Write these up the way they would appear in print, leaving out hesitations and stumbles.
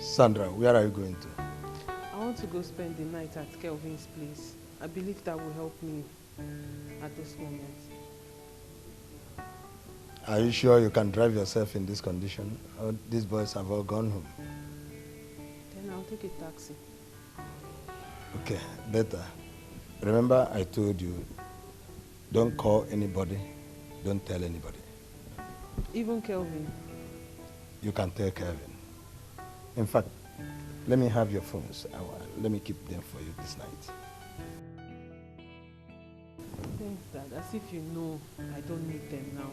Sandra, where are you going to? I want to go spend the night at Kelvin's place. I believe that will help me at this moment. Are you sure you can drive yourself in this condition? Or these boys have all gone home? Then I'll take a taxi. Okay, better. Remember I told you, don't call anybody, don't tell anybody. Even Kelvin? You can tell Kelvin. In fact, let me have your phones. Let me keep them for you this night. Thanks, Dad. As if you know I don't need them now.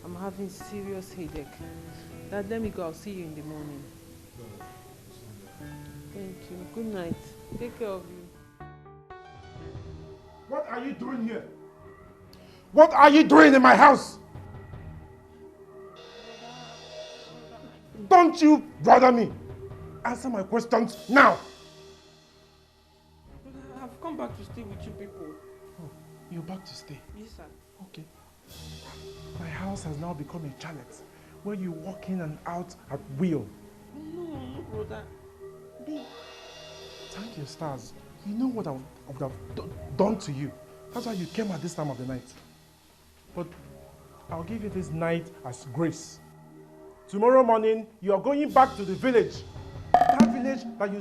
I'm having serious headache. Dad, let me go. I'll see you in the morning. Thank you. Good night. Take care of you. What are you doing here? What are you doing in my house? Don't you bother me. Answer my questions now. I've come back to stay with you people. Oh, you're back to stay? Yes, sir. Okay. My house has now become a chalet where you walk in and out at will. No, brother. Thank your stars. You know what I would have done to you. That's why you came at this time of the night. But I'll give you this night as grace. Tomorrow morning, you are going back to the village. That village that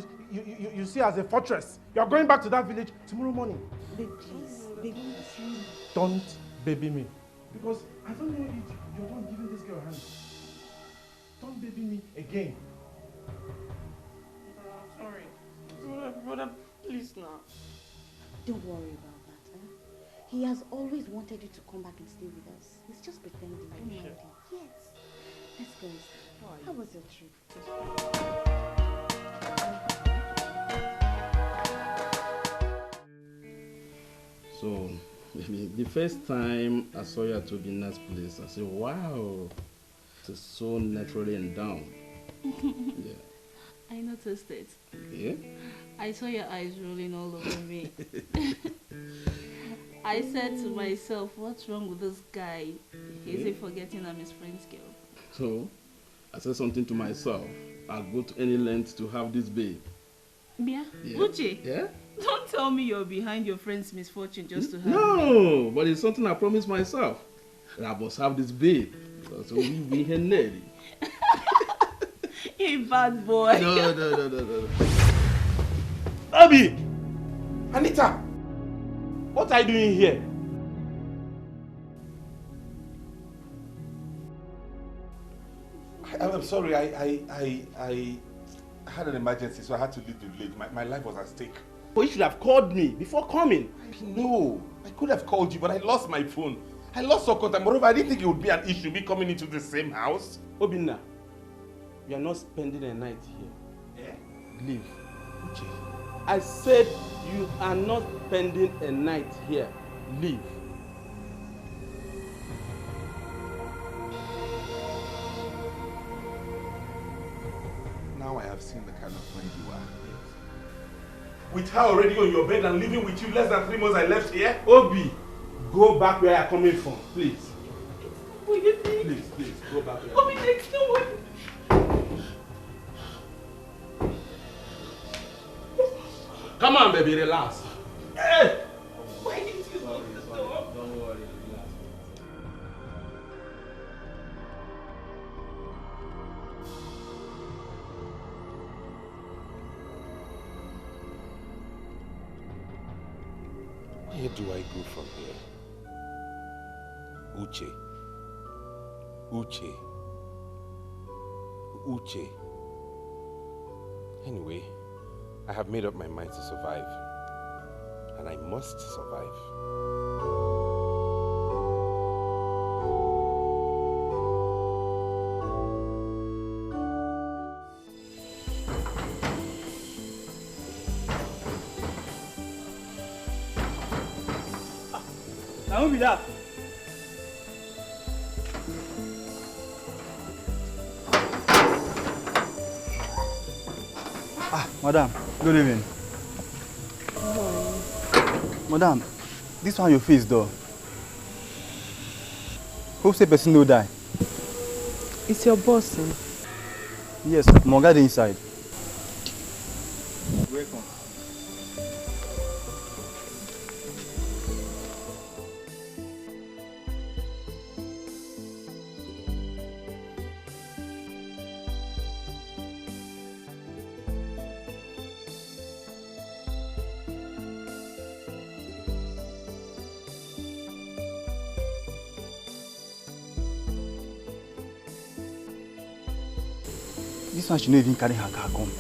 you see as a fortress. You are going back to that village tomorrow morning. Babe, please. Babe, please. Don't baby me. Because I don't know if you're not giving this girl a hand. Don't baby me again. Sorry. Brother, please now. Don't worry about that. He has always wanted you to come back and stay with us. He's just pretending. Sure. Yes. Let's go. How was your trip? So, the first time I saw you at Obina's place, I said, wow, it's so naturally endowed. Yeah. I noticed it. Yeah? I saw your eyes rolling all over me. I said to myself, what's wrong with this guy? Is he forgetting I'm his friend's girl? So, I said something to myself. I'll go to any length to have this babe. Yeah? Uche? Yeah? Don't tell me you're behind your friend's misfortune just to have No, but it's something I promised myself. That I must have this babe. So we be her lady. You bad boy. No. Abby! Anita! What are you doing here? I'm sorry, I had an emergency, so I had to leave the village. My life was at stake. But you should have called me before coming. No, I could have called you, but I lost my phone. I lost all contact. Moreover, I didn't think it would be an issue, me coming into the same house. Obinna, you are not spending a night here. Yeah? Leave. Uche. I said you are not spending a night here. Leave. Now I have seen the kind of friend you are. With her already on your bed and living with you less than 3 months I left here? Obi, go back where you're coming from, please. Please, go back where Obi, next no one. Come on, baby, relax. Hey! Why did you lock the door? Don't worry, relax. Where do I go from here? Uche. Anyway, I have made up my mind to survive. And I must survive. Now who be that? Madam, good evening. Madam, this one your face though. Hope say person no die. It's your boss, eh? Yes, Monga inside. Welcome. This one should not even carry her car come.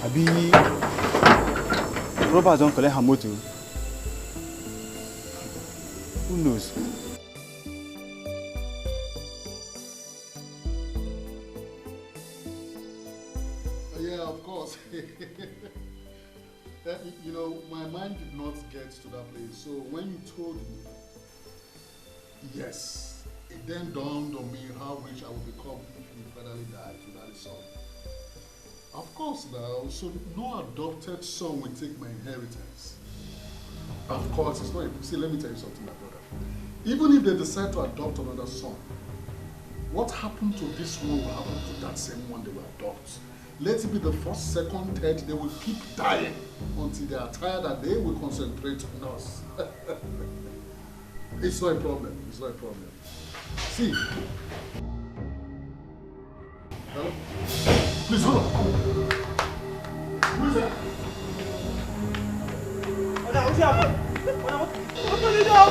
Abi, robbers don't collect her motor. Who knows? Yeah, of course. You know, my mind did not get to that place. So when you told me, yes, it then dawned on me how rich I would become if you finally died without a son. Of course now, so no adopted son will take my inheritance. Of course, it's not. See, let me tell you something, my brother. Even if they decide to adopt another son, what happened to this one will happen to that same one they will adopt. Let it be the first, second, third, they will keep dying until they are tired and they will concentrate on us. It's not a problem. It's not a problem. See. Hello? Please hold on. Who is that? What's happening? Open the door!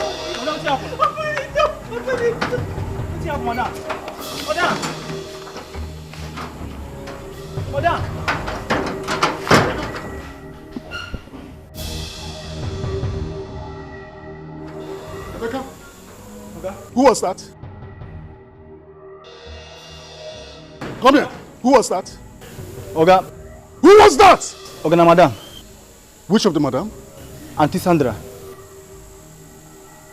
What's happening? Open the door! Open the door! What's happening, madam? Madam! Madam! Emeka? Okay. Who was that? Come here. Who was that? Oga. Who was that? Oga na madam. Which of the madam? Auntie Sandra.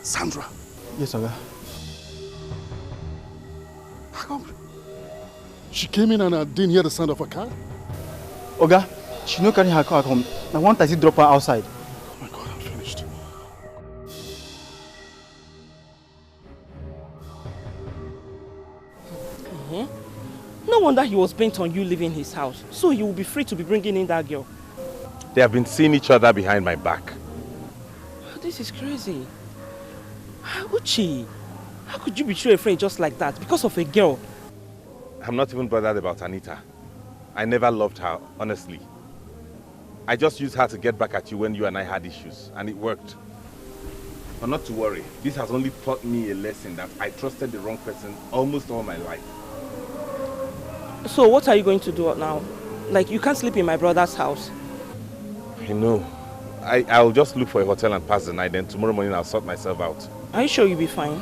Sandra? Yes, Oga. How come? She came in and I didn't hear the sound of her car? Oga, she no carry her car home. Now one taxi drop her outside. Oh my God, I'm finished. No wonder he was bent on you leaving his house. So he will be free to be bringing in that girl. They have been seeing each other behind my back. This is crazy. Uchi, how could you betray a friend just like that because of a girl? I'm not even bothered about Anita. I never loved her, honestly. I just used her to get back at you when you and I had issues, and it worked. But not to worry, this has only taught me a lesson that I trusted the wrong person almost all my life. So what are you going to do now? Like, you can't sleep in my brother's house. I know. I'll just look for a hotel and pass the night, then tomorrow morning I'll sort myself out. Are you sure you'll be fine?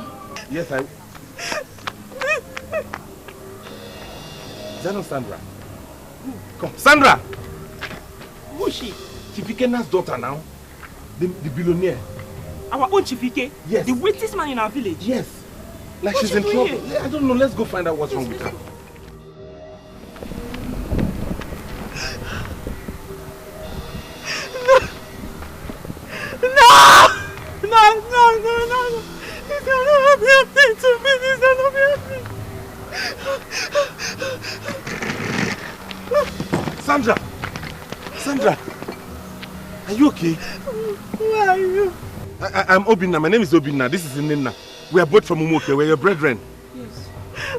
Yes, Is that not Sandra? Come, Sandra! Who is she? Chifikena's daughter now. The billionaire. Our own Chifike? Yes. The wealthiest man in our village? Yes. Like What's she's in she trouble. doing here? I don't know. Let's go find out what's wrong with her. No! This cannot be happening to me. This cannot be happening. Sandra! Are you okay? Who are you? I'm Obinna. My name is Obinna. This is Nina. We are both from Umoke. We're your brethren. Yes.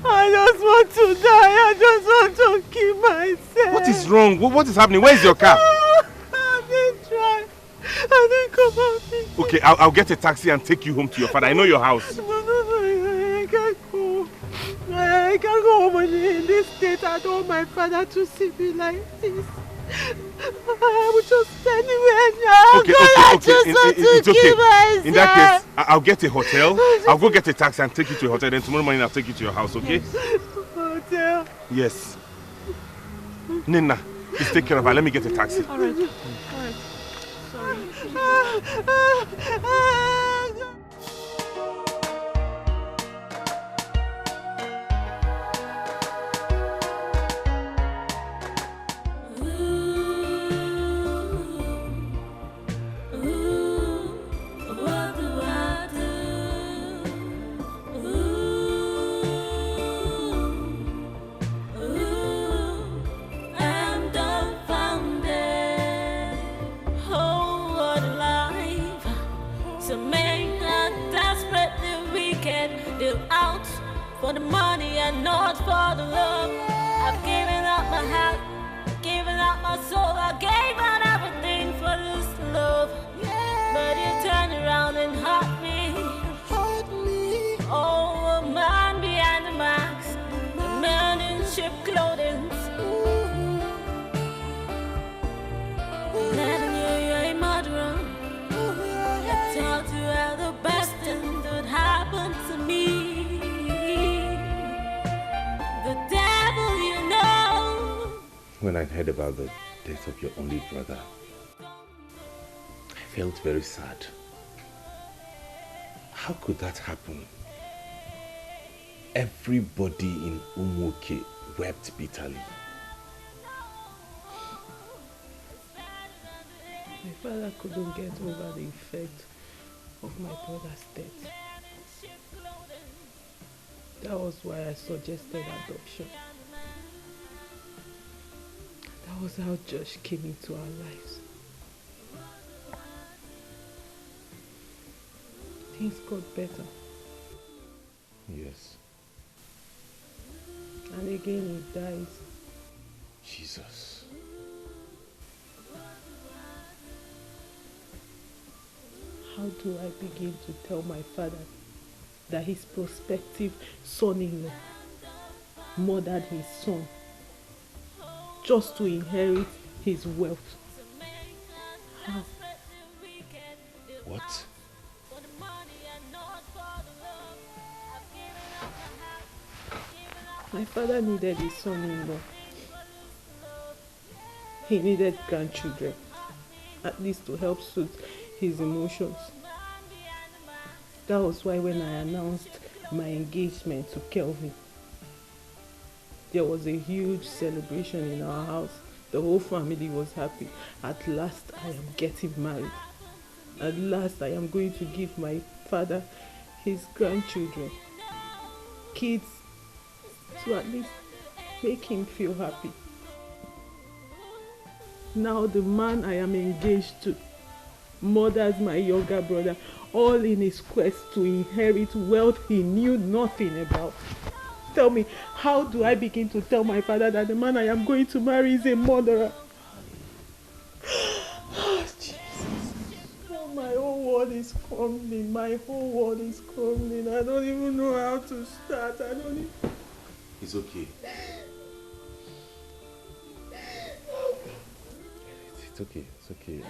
I just want to die. I just want to kill myself. What is wrong? What is happening? Where is your car? I didn't try. I didn't come out. Okay, I'll get a taxi and take you home to your father. I know your house. No, I can't go. I can't go home in this state. I don't want my father to see me like this. I will just anywhere now. Okay. I just want to kill myself. In that case, I'll get a hotel. I'll go get a taxi and take you to a hotel. Then tomorrow morning I'll take you to your house, okay? Hotel? Yes. Nina, please take care of her. Let me get a taxi. Alright. Sorry. and not for the love. I've given up my heart, given up my soul. I gave out everything for this love. But you turned around and hurt me. Oh, a man behind the mask, a man in cheap clothing. Letting you're a murderer. I taught you how the best thing that happened to me. The devil, you know. When I heard about the death of your only brother, I felt very sad. How could that happen? Everybody in Umuoke wept bitterly. My father couldn't get over the effect of my brother's death. That was why I suggested adoption. That was how Josh came into our lives. Things got better. Yes. And again he dies. Jesus. How do I begin to tell my father that his prospective son-in-law murdered his son just to inherit his wealth? How? What? My father needed his son-in-law. He needed grandchildren, at least to help soothe his emotions. That was why when I announced my engagement to Kelvin, there was a huge celebration in our house. The whole family was happy. At last I am getting married. At last I am going to give my father his grandchildren. Kids to at least make him feel happy. Now the man I am engaged to murders my younger brother, all in his quest to inherit wealth he knew nothing about. Tell me, how do I begin to tell my father that the man I am going to marry is a murderer? Oh, Jesus. Oh, my whole world is crumbling. My whole world is crumbling. I don't even know how to start. I don't even... It's okay. It's okay. It's okay.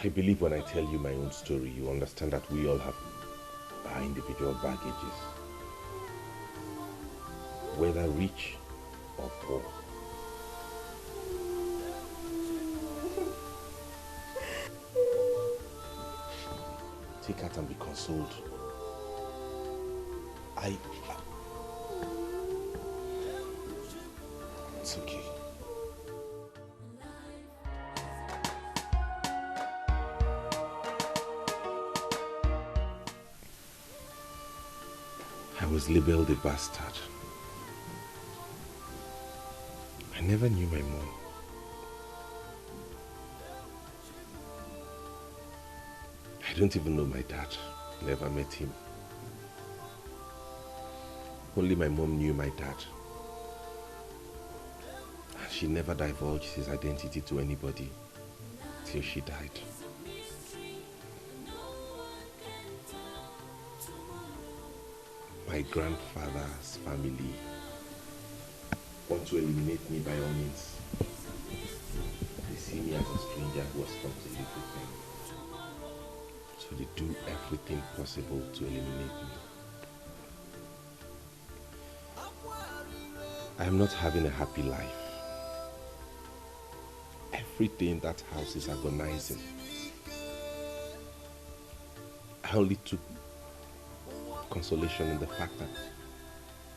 I believe when I tell you my own story, you understand that we all have our individual baggages. Whether rich or poor. Take heart and be consoled. It's okay. I was labeled a bastard. I never knew my mom. I don't even know my dad. Never met him. Only my mom knew my dad. And she never divulged his identity to anybody till she died. My grandfather's family want to eliminate me by all means. They see me as a stranger who has come to live with them. So they do everything possible to eliminate me. I am not having a happy life. Every day in that house is agonizing. I only took consolation in the fact that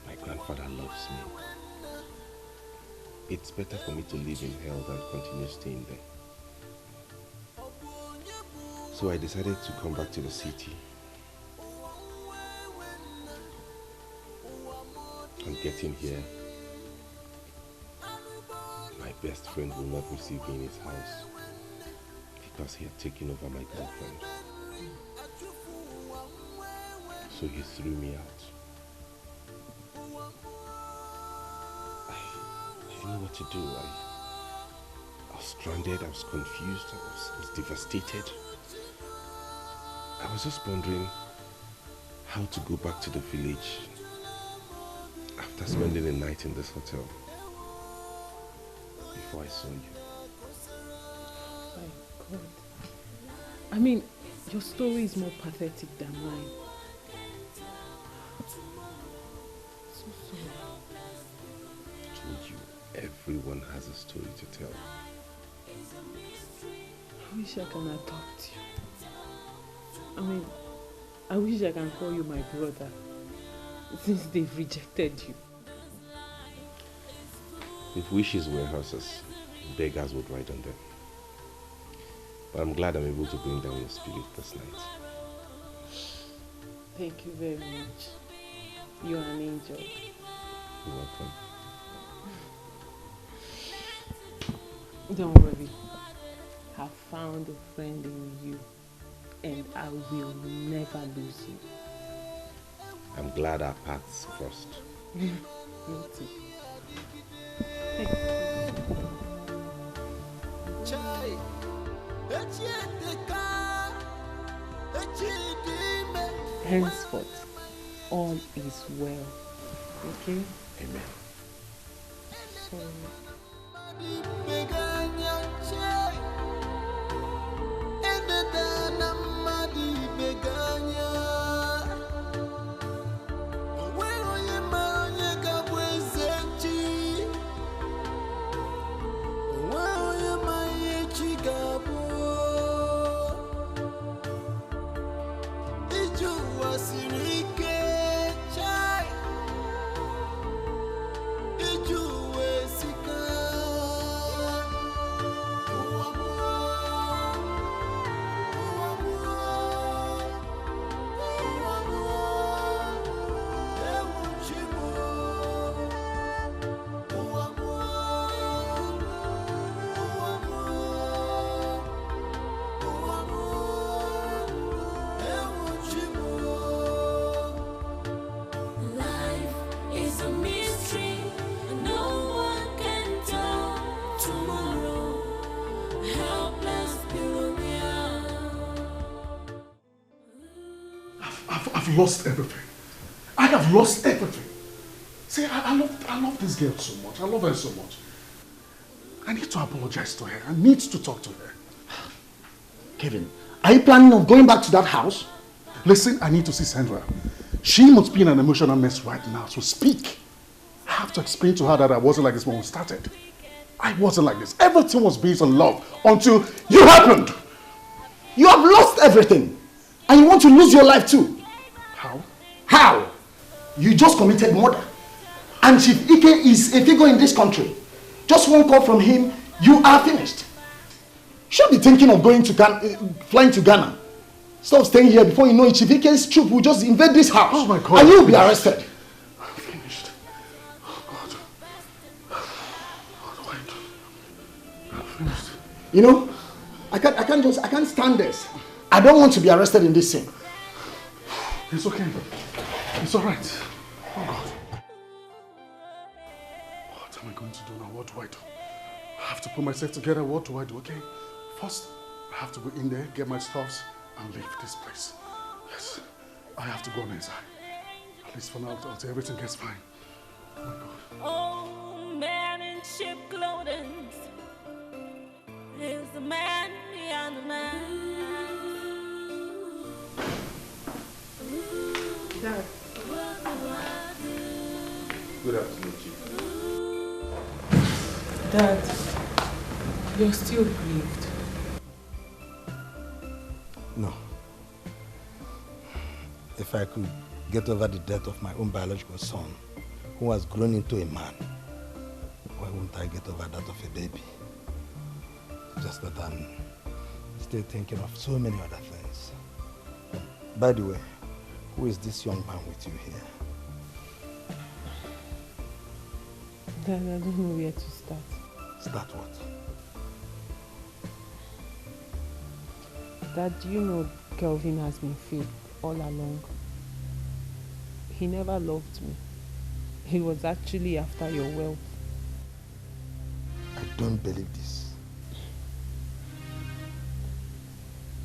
my grandfather loves me. It's better for me to live in hell than continue staying there. So I decided to come back to the city. On getting here, my best friend will not receive me in his house because he had taken over my girlfriend. So he threw me out. didn't know what to do. I was stranded, I was confused, I was devastated. I was just wondering how to go back to the village after spending the night in this hotel before I saw you. My God. I mean, your story is more pathetic than mine. So sorry. I told you, everyone has a story to tell. I wish I can adopt you. I mean, I wish I can call you my brother, since they've rejected you. If wishes were horses, beggars would ride on them. But I'm glad I'm able to bring down your spirit this night. Thank you very much. You're an angel. You're welcome. Don't worry. I've found a friend in you, and I will never lose you. I'm glad our paths crossed. Me too. Thank you. Henceforth, all is well. Okay? Amen. Sorry. I've lost everything. I have lost everything. See, I love this girl so much. I love her so much. I need to apologize to her. I need to talk to her. Kevin, are you planning on going back to that house? Listen, I need to see Sandra. She must be in an emotional mess right now, so speak. I have to explain to her that I wasn't like this when we started. I wasn't like this. Everything was based on love until you happened. You have lost everything. And you want to lose your life too. How? How? You just committed murder. And Chief Dikeh is a figure in this country. Just one call from him, you are finished. You should be thinking of going to flying to Ghana. Stop staying here before you know it. Chief Dikeh's troop will just invade this house. Oh my God. And you will be arrested. I'm finished. Oh God. What do I do? I'm finished. You know, I can't stand this. I don't want to be arrested in this scene. It's okay. It's all right. Oh God. What am I going to do now? What do I do? I have to put myself together. What do I do? Okay. First, I have to go in there, get my stuffs, and leave this place. Yes. I have to go on inside. At least for now, until everything gets fine. Oh my God. Oh, man in cheap clothing is the man beyond the man. Dad. Good afternoon, Chief. Dad, you're still grieved. No. If I could get over the death of my own biological son, who has grown into a man, why wouldn't I get over that of a baby? Just that I'm still thinking of so many other things. By the way, who is this young man with you here? Dad, I don't know where to start. Start what? Dad, do you know Kelvin has been fake all along? He never loved me. He was actually after your wealth. don't believe this.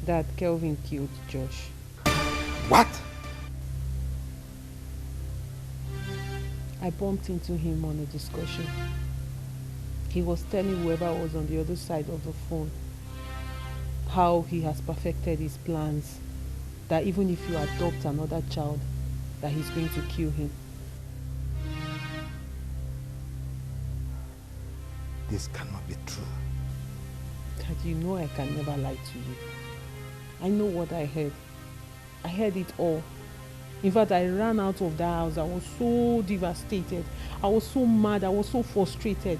That Kelvin killed Josh. What? I bumped into him on a discussion. He was telling whoever was on the other side of the phone how he has perfected his plans, that even if you adopt another child, that he's going to kill him. This cannot be true. Dad, you know I can never lie to you. I know what I heard. I heard it all. In fact, I ran out of that house. I was so devastated. I was so mad. I was so frustrated.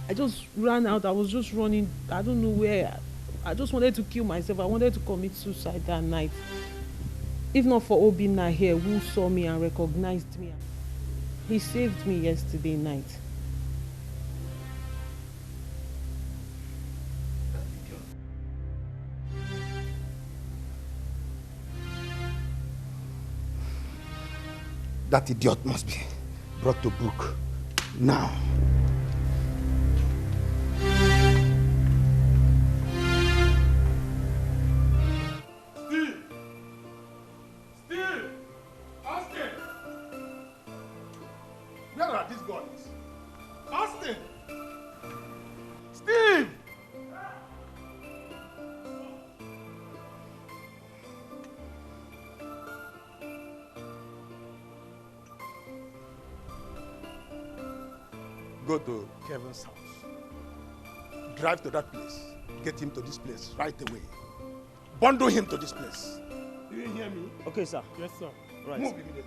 I just ran out. I was just running. I don't know where. I just wanted to kill myself. I wanted to commit suicide that night. If not for Obinna here, who saw me and recognized me. He saved me yesterday night. That idiot must be brought to book now. Steve! Steve! Austin! Where are these guns? Austin! Steve! Go to Kevin's house. Drive to that place. Get him to this place right away. Bundle him to this place. Do you hear me? Okay, sir. Yes, sir. Right. Move immediately.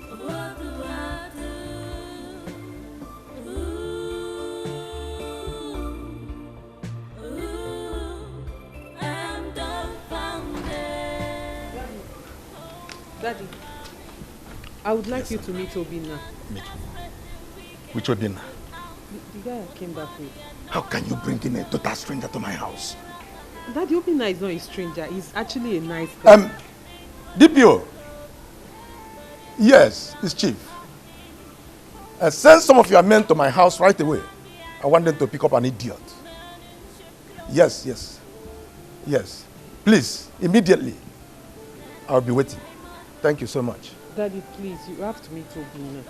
What do I do? I'm dumbfounded. Daddy, I would like you to meet Obinna. Meet who? Which Obinna? The guy I came back with. How can you bring in a total stranger to my house? Daddy, Obinna is not a stranger. He's actually a nice guy. DPO. Yes, it's Chief. Send some of your men to my house right away. I want them to pick up an idiot. Yes, yes. Yes. Please, immediately. I'll be waiting. Thank you so much. Daddy, please, you have to meet Obinna.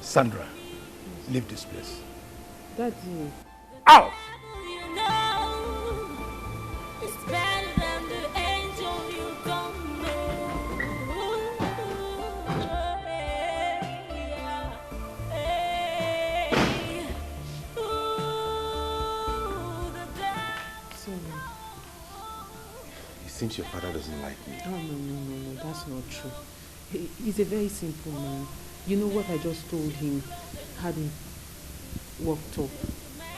Sandra, leave this place. Daddy. Out! You know, it's better than the angel you don't know. It seems your father doesn't like me. Oh, no, that's not true. He's a very simple man. You know what I just told him had him worked up.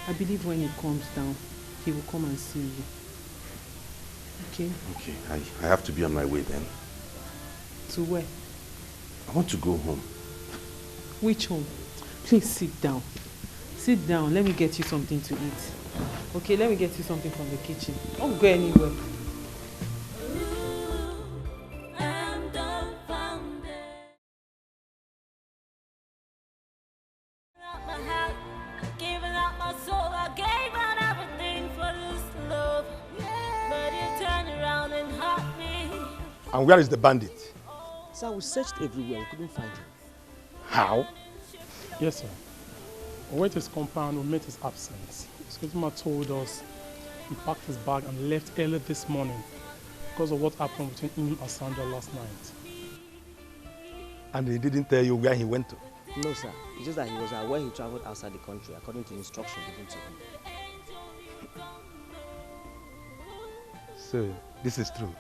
I believe when he comes down, he will come and see you. Okay? Okay, I have to be on my way then. To where? I want to go home. Which home? Please sit down. Sit down. Let me get you something to eat. Okay, let me get you something from the kitchen. Don't go anywhere. And where is the bandit? Sir, we searched everywhere. We couldn't find him. How? Yes, sir. We went to his compound, we met his absence. His customer told us he packed his bag and left early this morning because of what happened between him and Sandra last night. And he didn't tell you where he went to? No, sir. It's just that he was aware he traveled outside the country according to instructions given to him. So, this is true?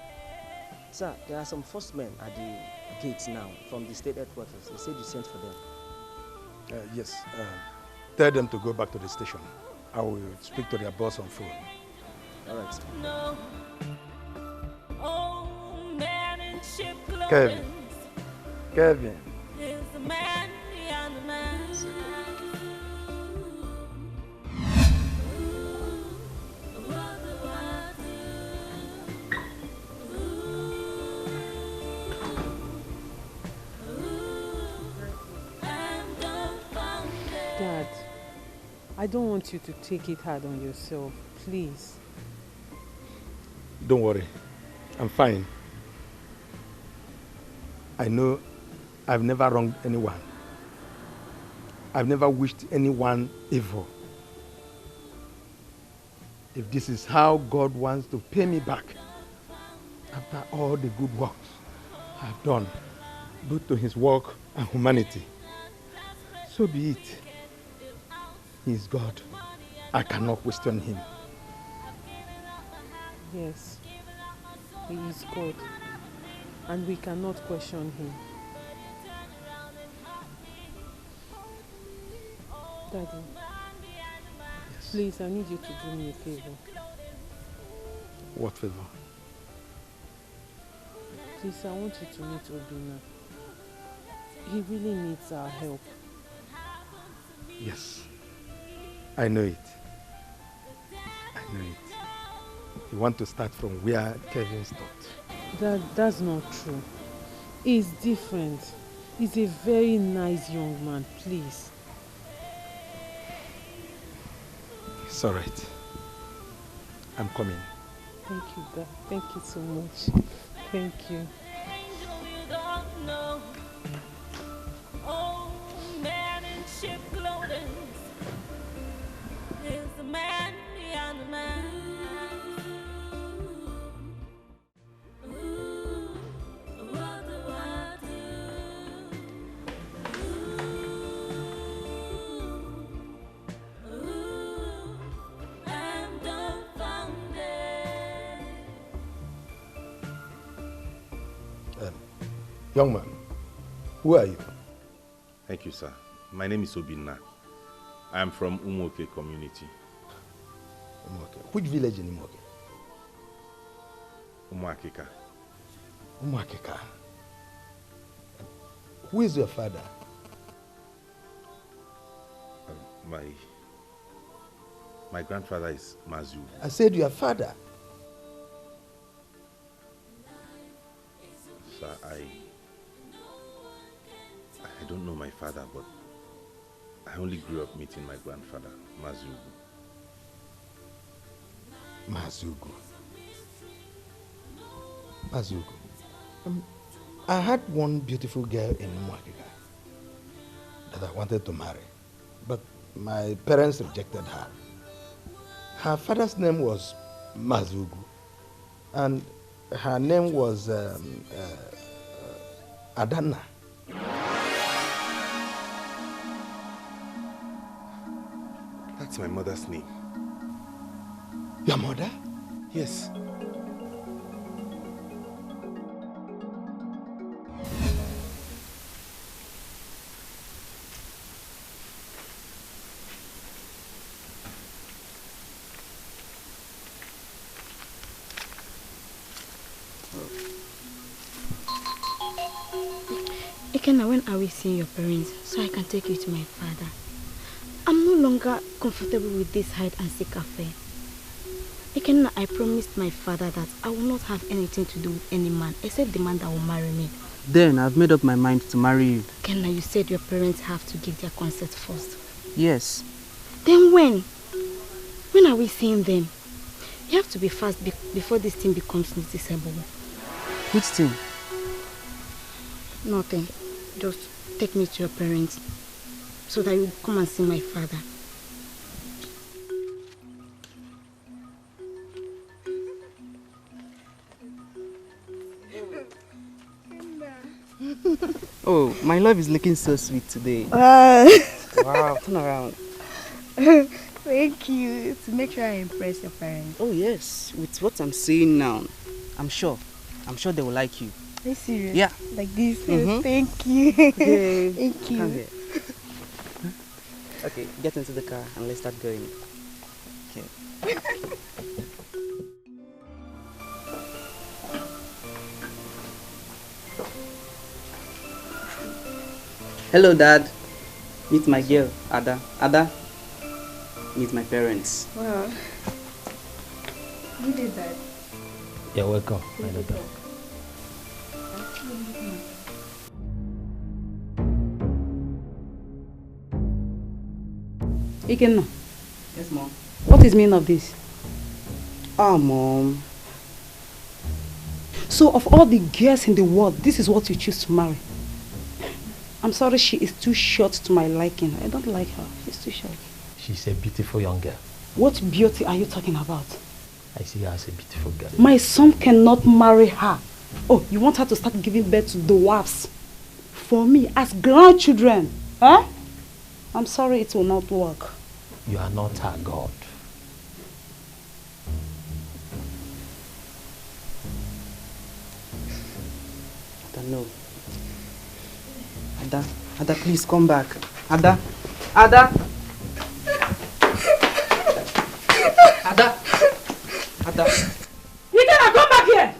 Sir, there are some first men at the gates now from the state headquarters. They said you sent for them. Yes. Tell them to go back to the station. I will speak to their boss on phone. All right, sir. No. Oh, man in ship Kevin. Kevin. is the man beyond the man. I don't want you to take it hard on yourself, please. Don't worry, I'm fine. I know I've never wronged anyone. I've never wished anyone evil. If this is how God wants to pay me back, after all the good works I've done, both to his work and humanity, so be it. He is God. I cannot question him. Yes, he is God, and we cannot question him. Daddy, yes. Please, I need you to do me a favor. What favor? Please, I want you to meet Obinna. He really needs our help. Yes, I know it. I know it. You want to start from where Kevin stopped. That's not true. He's different. He's a very nice young man, please. It's all right. I'm coming. Thank you, Dad. Thank you so much. Thank you. Oh, man in ship clothing is the man beyond the man. What do I do? I'm dumbfounded. Young man, who are you? Thank you, sir. My name is Obinna. I am from Umuoke community. Umuoke. Which village in Umuoke? Umuakeka. Umuakeka. Who is your father? My grandfather is Mazu. I said your father. Sir, I don't know my father, but I only grew up meeting my grandfather, Mazugu. Mazugu. Mazugu. I had one beautiful girl in Umuakeka that I wanted to marry, but my parents rejected her. Her father's name was Mazugu, and her name was Adanna. That's my mother's name. Your mother? Yes. Ikenna, when are we seeing your parents so I can take you to my father? I'm no longer comfortable with this hide and seek affair. Ikenna, I promised my father that I will not have anything to do with any man except the man that will marry me. Then I've made up my mind to marry you. Ikenna, you said your parents have to give their consent first. Yes. Then when? When are we seeing them? You have to be fast before this thing becomes noticeable. Which thing? Nothing. Just take me to your parents so that you come and see my father. Oh, my love is looking so sweet today. Wow, turn around. Thank you. To make sure I impress your parents. Oh yes, with what I'm saying now, I'm sure they will like you. Are you serious? Yeah. Like this? Mm-hmm. Thank you. Okay. Thank you. Come here. Okay, get into the car and let's start going. Okay. Hello, Dad. Meet my girl, Ada. Ada, meet my parents. Wow. You did that. You're welcome, my daughter. Ikenna, Yes, Mom. What is the meaning of this? Ah, Mom. So of all the girls in the world, this is what you choose to marry? I'm sorry, she is too short to my liking. I don't like her. She's too short. She's a beautiful young girl. What beauty are you talking about? I see her as a beautiful girl. My son cannot marry her. Oh, you want her to start giving birth to dwarfs? For me, as grandchildren? Huh? I'm sorry, it will not work. You are not her God. I don't know. Ada, please come back. Ada. Ada, you cannot come back here!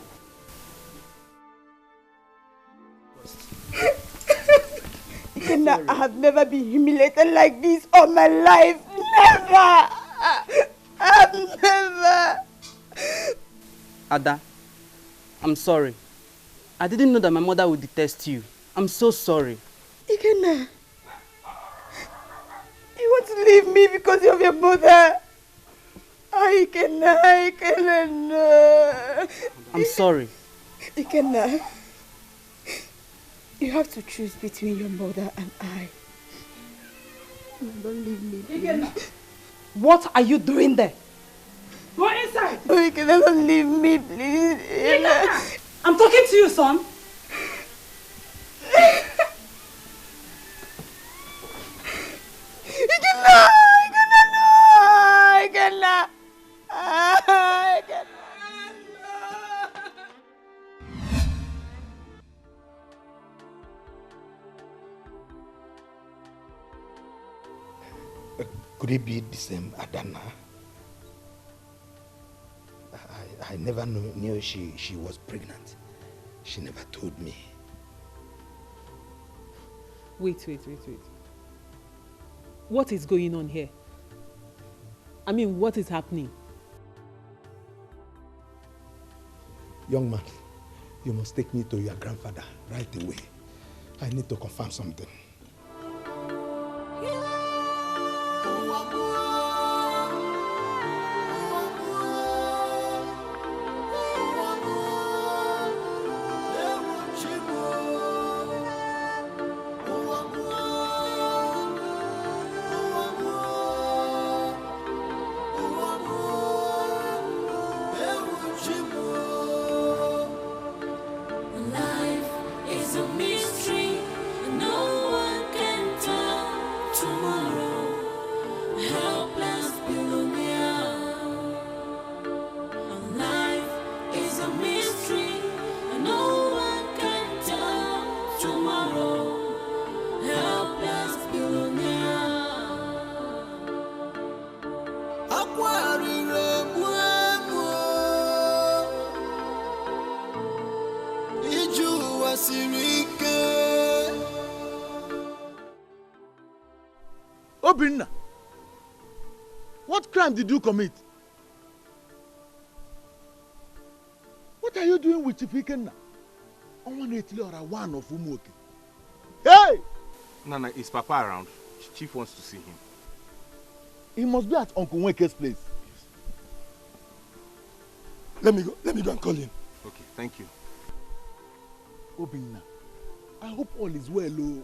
I have never been humiliated like this all my life. Never! I've never! Ada, I'm sorry. I didn't know that my mother would detest you. I'm so sorry. Ikenna, you want to leave me because of your mother? Ikenna, no. I'm sorry. Ikenna, you have to choose between your mother and I. Don't leave me, please. What are you doing there? Go inside. Oh, Ikenna, don't leave me, please. I'm talking to you, son. Could it be the same Adana? I never knew she was pregnant. She never told me. Wait. What is going on here? I mean, what is happening? Young man, you must take me to your grandfather right away. I need to confirm something. Obinna, what crime did you commit? What are you doing with Chief Ikenna? One of Umuoke. Hey! Nana, is Papa around? Chief wants to see him. He must be at Uncle Nweke's place. Yes. Let me go and call him. Okay, thank you. Obinna, I hope all is well, oh.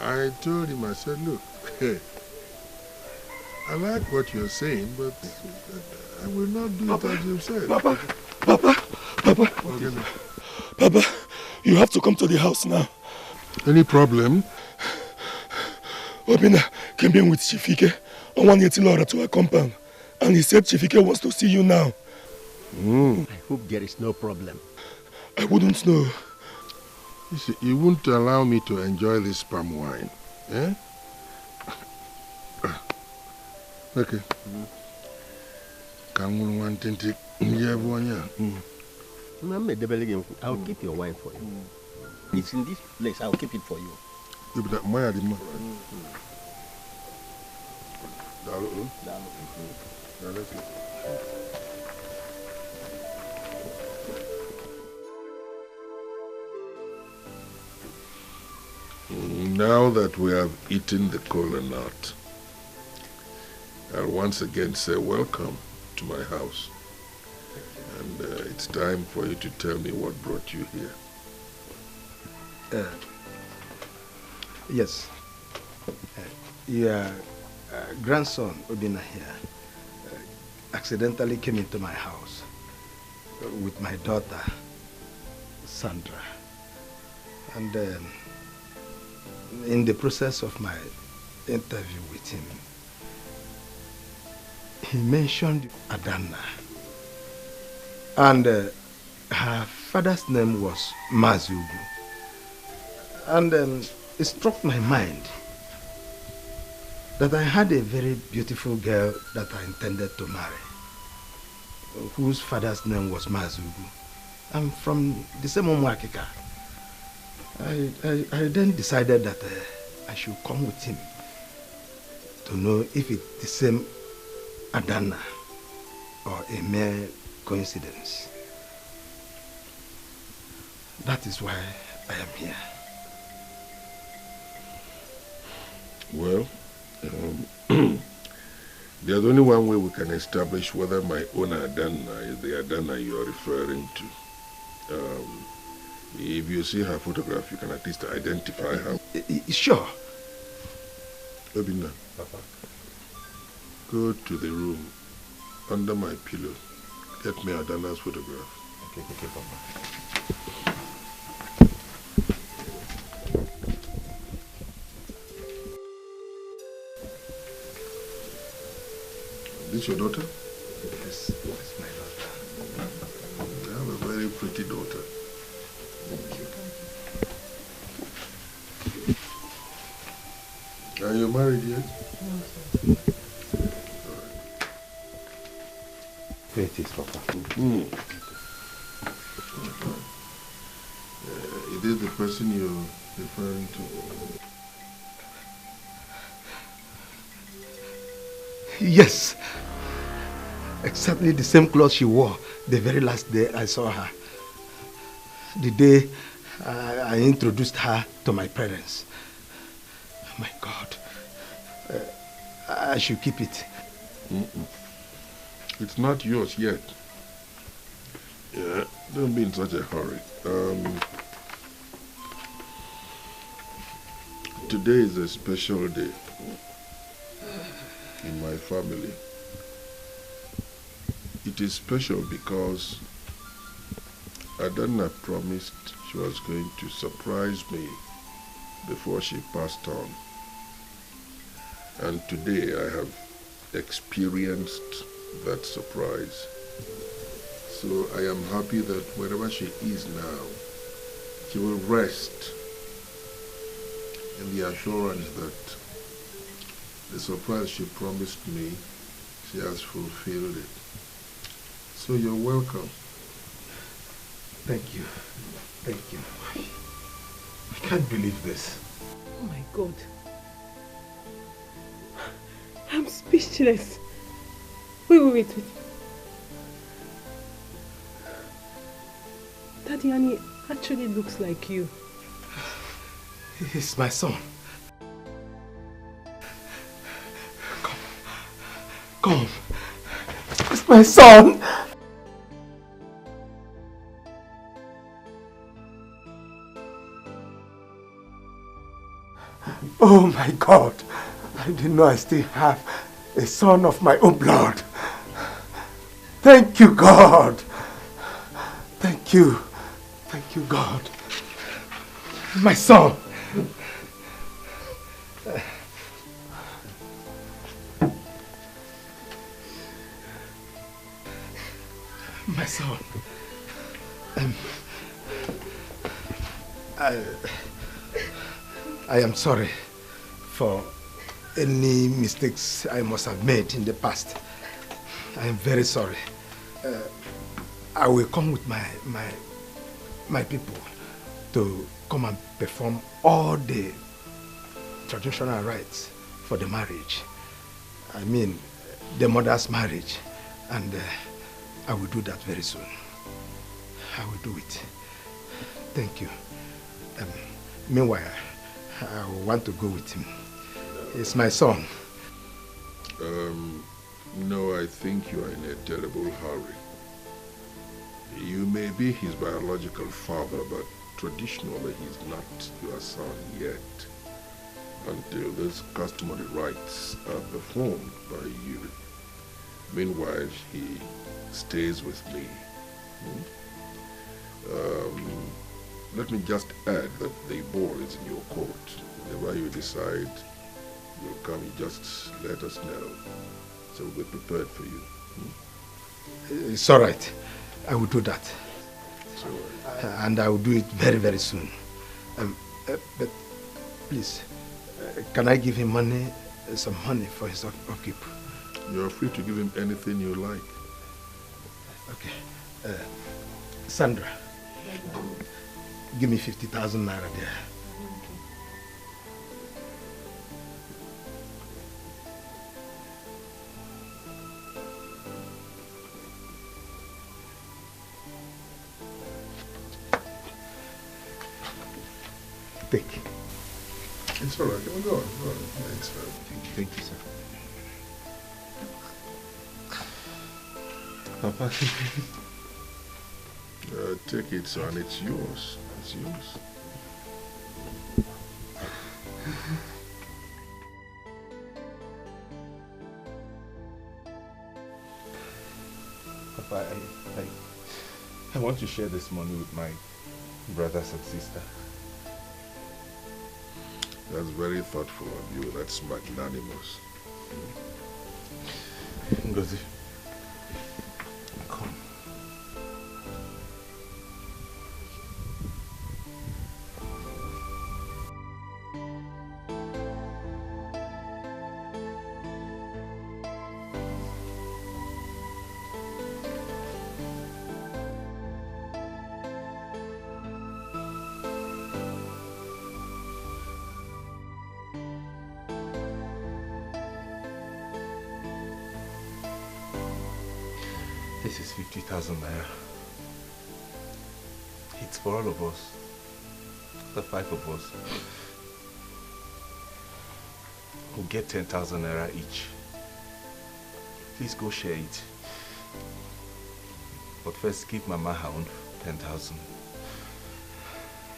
I told him, I said, look, I like what you're saying, but I will not do it as you said. Papa, you have to come to the house now. Any problem? Obinna came in with Chifike on 180 Laura to her compound. And he said Chief Ike wants to see you now. I hope there is no problem. I wouldn't know. You see, you won't allow me to enjoy this palm wine, eh? Okay. Can we want to take I'll keep your wine for you. It's in this place. I'll keep it for you. Now that we have eaten the kola nut, I'll once again say welcome to my house. And it's time for you to tell me what brought you here. Yes. Your grandson, Obina here, accidentally came into my house with my daughter, Sandra. And in the process of my interview with him, he mentioned Adanna. And her father's name was Mazugu. And it struck my mind that I had a very beautiful girl that I intended to marry, whose father's name was Mazugu. I'm from the same Umuakika. I then decided that I should come with him to know if it's the same Adanna or a mere coincidence. That is why I am here. Well, there's only one way we can establish whether my own Adanna is the Adanna you are referring to. If you see her photograph, you can at least identify her. Sure. Obina, Papa, go to the room under my pillow. Get me Adanna's photograph. Okay, Papa. Is this your daughter? Yes, that's my daughter. I have a very pretty daughter. Thank you. Are you married yet? No, sir. Here it is, Papa. Is this the person you're referring to? Yes. Exactly the same clothes she wore the very last day I saw her. The day I introduced her to my parents. My God. I should keep it. It's not yours yet. Yeah, don't be in such a hurry. Today is a special day in my family. It is special because Adanna promised she was going to surprise me before she passed on. And today I have experienced that surprise. So I am happy that wherever she is now, she will rest in the assurance that the surprise she promised me, she has fulfilled it. So you're welcome. Thank you. Thank you. I can't believe this. Oh my God. I'm speechless. Wait. Daddy Ani actually looks like you. He's my son. Come. It's my son. Oh my God. I didn't know I still have a son of my own blood. Thank you, God. Thank you. Thank you, God. My son. My son. I am sorry for any mistakes I must have made in the past. I am very sorry. I will come with my people to come and perform all the traditional rites for the marriage. I mean, the mother's marriage. And I will do that very soon. I will do it. Thank you. Meanwhile, I want to go with him. He's my son. No, I think you are in a terrible hurry. You may be his biological father, but traditionally he's not your son yet. Until these customary rites are performed by you. Meanwhile, he stays with me. Let me just add that the ball is in your court. Whenever you decide you'll come, you just let us know. So we'll be prepared for you. It's all right. I will do that. And I will do it very, very soon. But please, can I give him money, some money for his upkeep? You're free to give him anything you like. Okay. Sandra, give me 50,000 naira there. Take. It's all right. Go on. Thanks, sir. Thank you, sir. Papa, take it, son. It's yours. It's yours. Papa, I want to share this money with my brothers and sister. That's very thoughtful of you. That's magnanimous. Ngozi, come. This is 50,000 naira. It's for all of us. The 5 of us. We'll get 10,000 naira each. Please go share it. But first give Mama her own 10,000.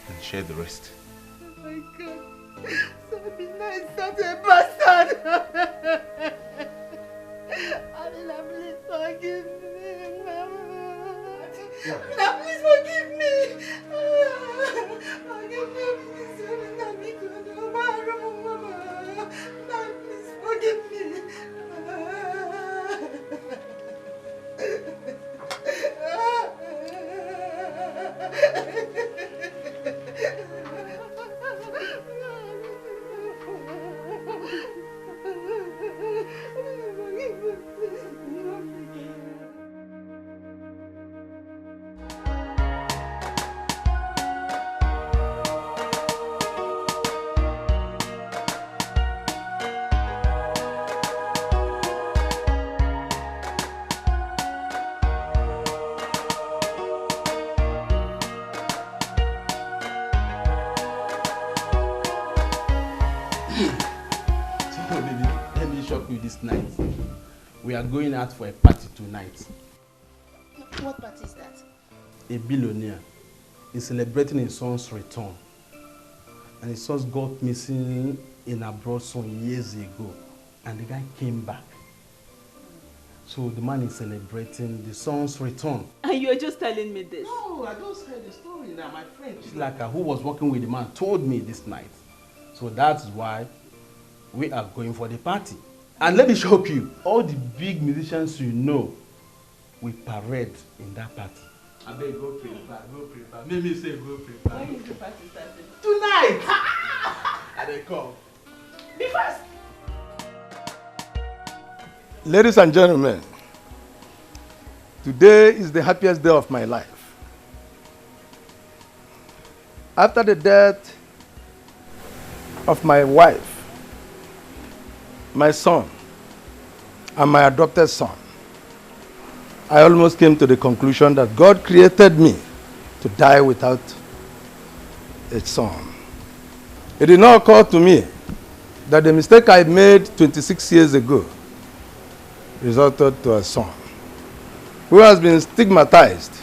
And share the rest. Oh my God. Sabina is such a bastard. Allah, please forgive me. Now, please forgive me. Forgive me, please. Now, please forgive me. Night. We are going out for a party tonight. What party is that? A billionaire is celebrating his son's return. And his son got missing in abroad some years ago. And the guy came back. So the man is celebrating the son's return. And you're just telling me this? No, I just heard the story now. My friend, Chilaka, who was working with the man, told me this night. So that's why we are going for the party. And let me shock you, all the big musicians you know we parade in that party. I beg, go prepare. Make me say go prepare. When is the party starting? Tonight! And they come. Be fast! Ladies and gentlemen, today is the happiest day of my life. After the death of my wife, my son, and my adopted son, I almost came to the conclusion that God created me to die without a son. It did not occur to me that the mistake I made 26 years ago resulted to a son who has been stigmatized,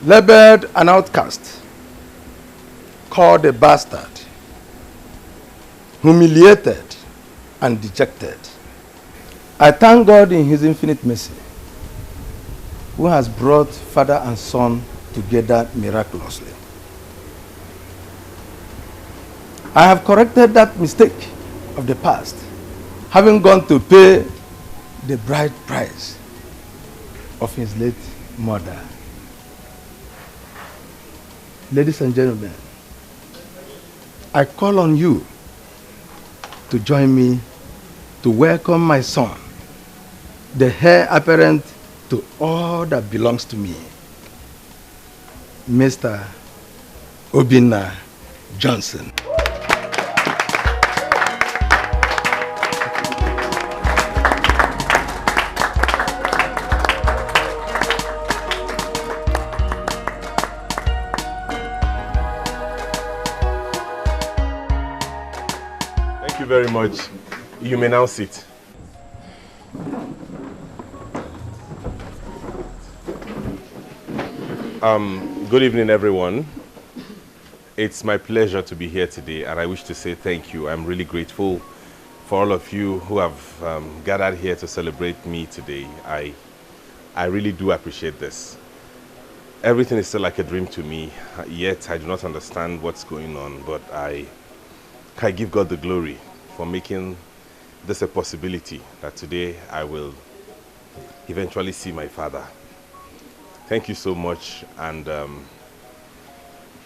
labeled an outcast, called a bastard, humiliated, and dejected. I thank God in His infinite mercy, who has brought father and son together miraculously. I have corrected that mistake of the past, having gone to pay the bride price of his late mother. Ladies and gentlemen, I call on you to join me to welcome my son, the heir apparent to all that belongs to me, Mr. Obinna Johnson. Thank you very much. You may now sit. Good evening, everyone. It's my pleasure to be here today, and I wish to say thank you. I'm really grateful for all of you who have gathered here to celebrate me today. I really do appreciate this. Everything is still like a dream to me, yet I do not understand what's going on, but I give God the glory for making this a possibility that today I will eventually see my father. Thank you so much, and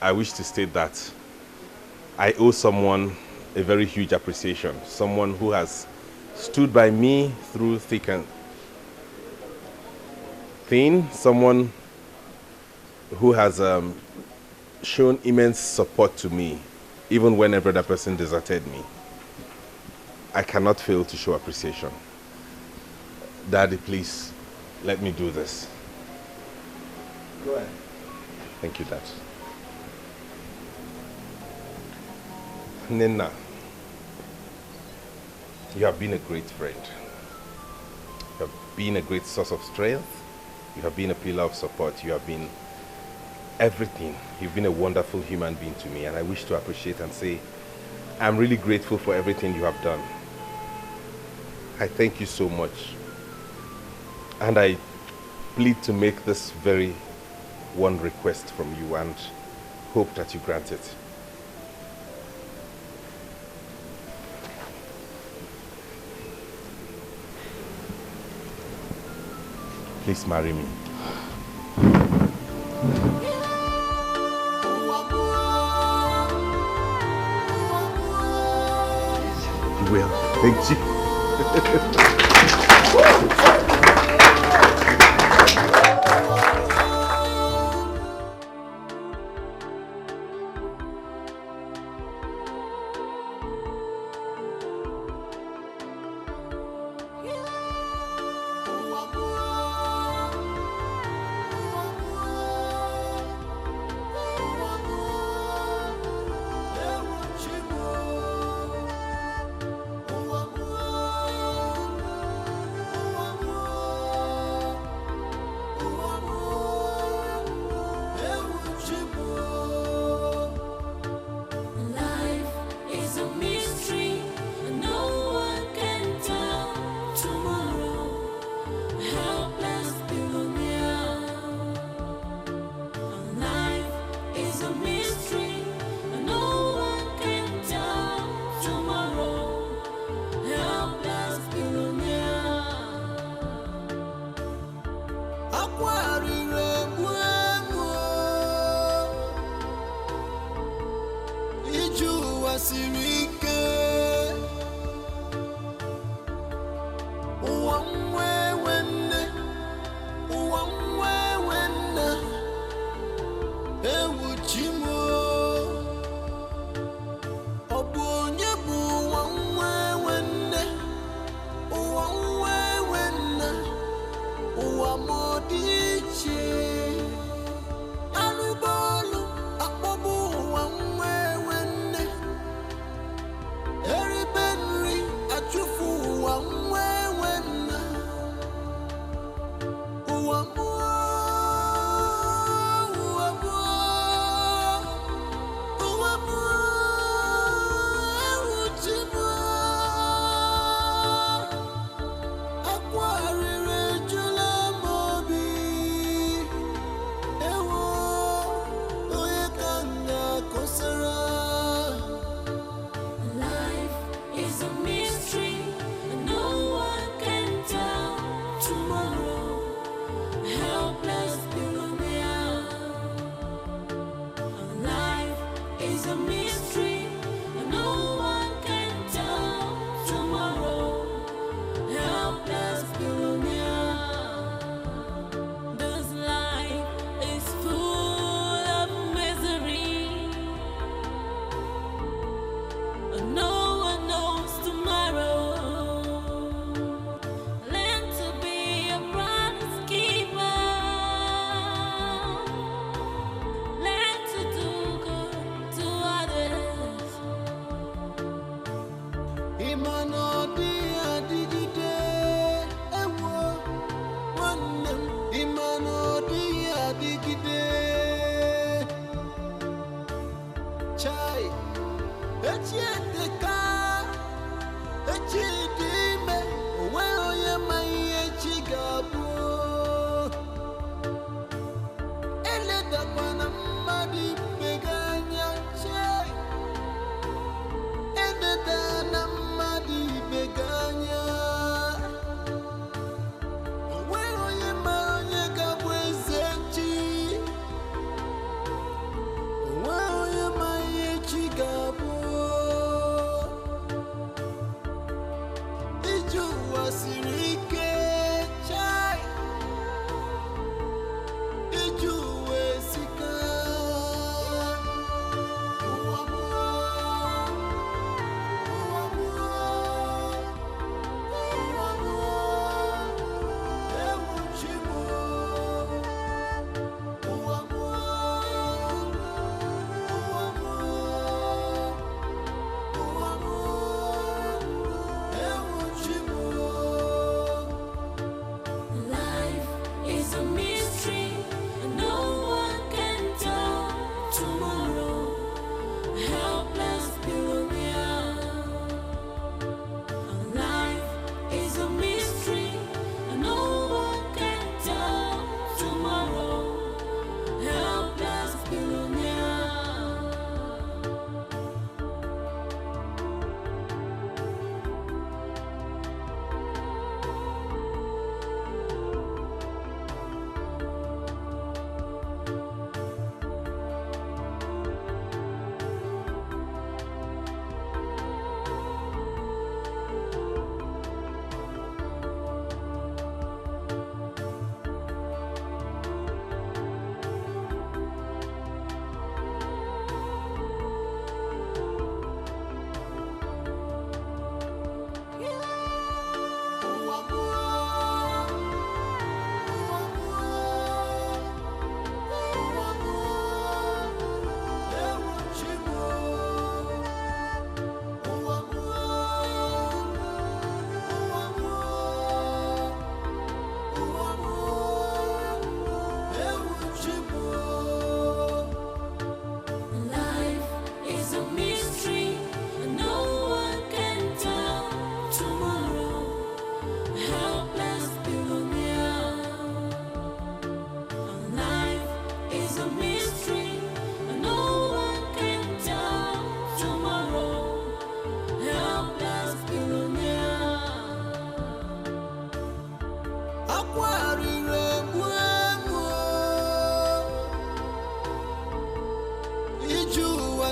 I wish to state that I owe someone a very huge appreciation, someone who has stood by me through thick and thin, someone who has shown immense support to me, even when every other person deserted me. I cannot fail to show appreciation. Daddy, please, let me do this. Go ahead. Thank you, Dad. Nina, you have been a great friend. You have been a great source of strength. You have been a pillar of support. You have been everything. You've been a wonderful human being to me, and I wish to appreciate and say I'm really grateful for everything you have done. I thank you so much, and I plead to make this very one request from you and hope that you grant it. Please marry me. You will. Thank you.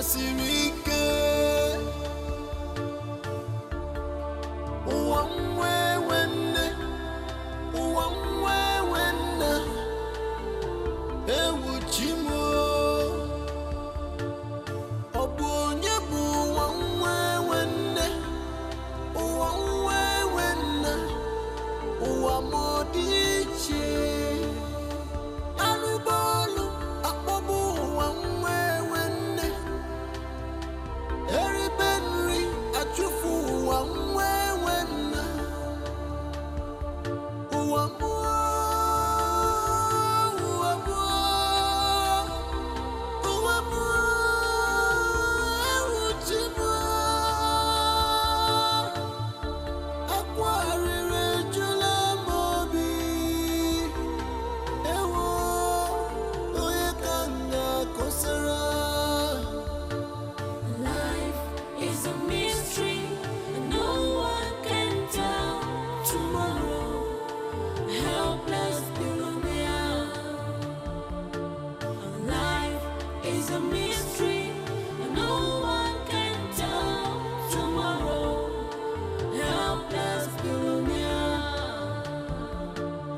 siri ike is a mystery, and no one can tell tomorrow. Helpless billionaire.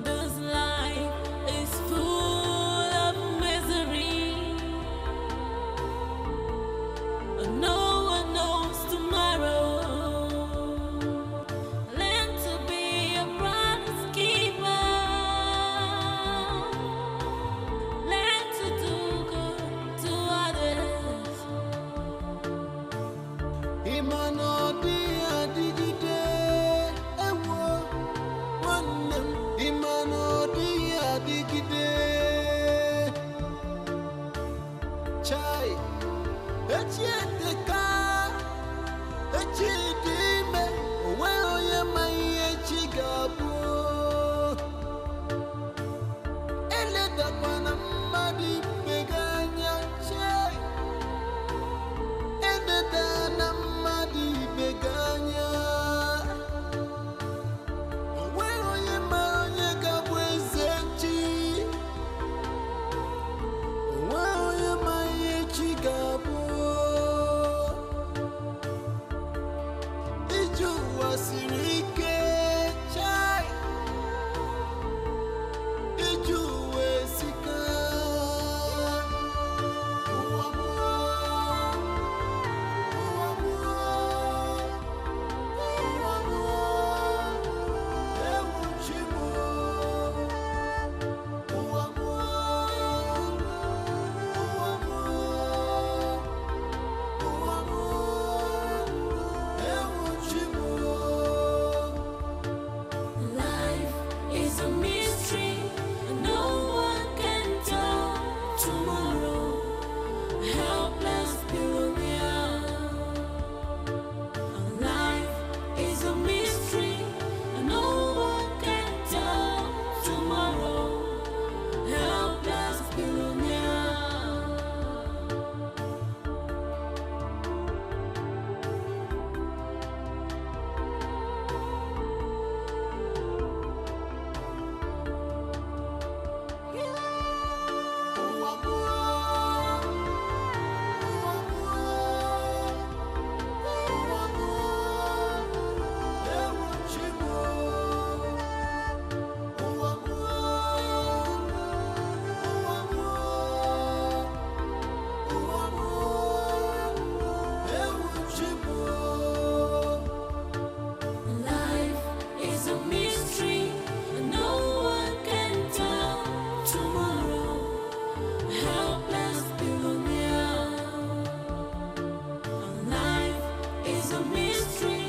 This life is full of misery, and no one knows tomorrow. Learn to be a promise keeper. Learn to do good to others. Imanodi adigide ewo wanem Imanodi adigide chai echieteka echidime owe oye mai echigabu eledakwana mmadi beganya chai ededana mmadi beganya owe oye mai onye gabu ezechi owe oye mai echigabu iju wasiri ike chai iju wesika Life is a mystery, and no one can tell tomorrow. Helpless billionaire. Life is a mystery, and no one can tell tomorrow. Helpless billionaire. Life is a mystery, and no one can tell tomorrow. Helpless billionaire. Life is a mystery,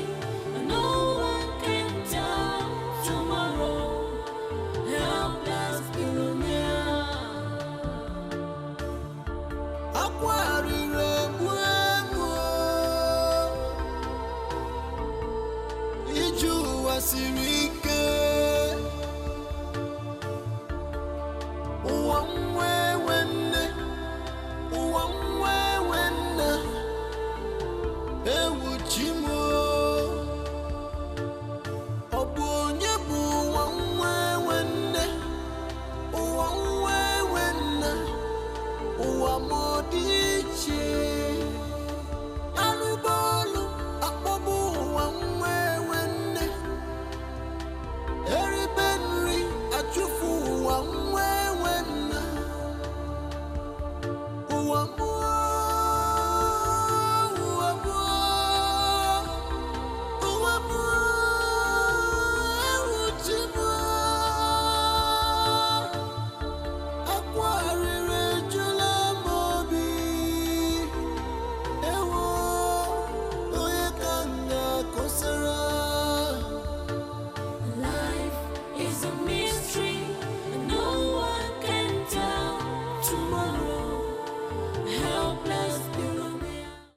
and no one can tell tomorrow. Helpless billionaire. akwarire egwu iju wasiri ike ụwa nwewe nne ewu chimo ọ bụ onye bụ ụwa nwewe nne ụwa modiche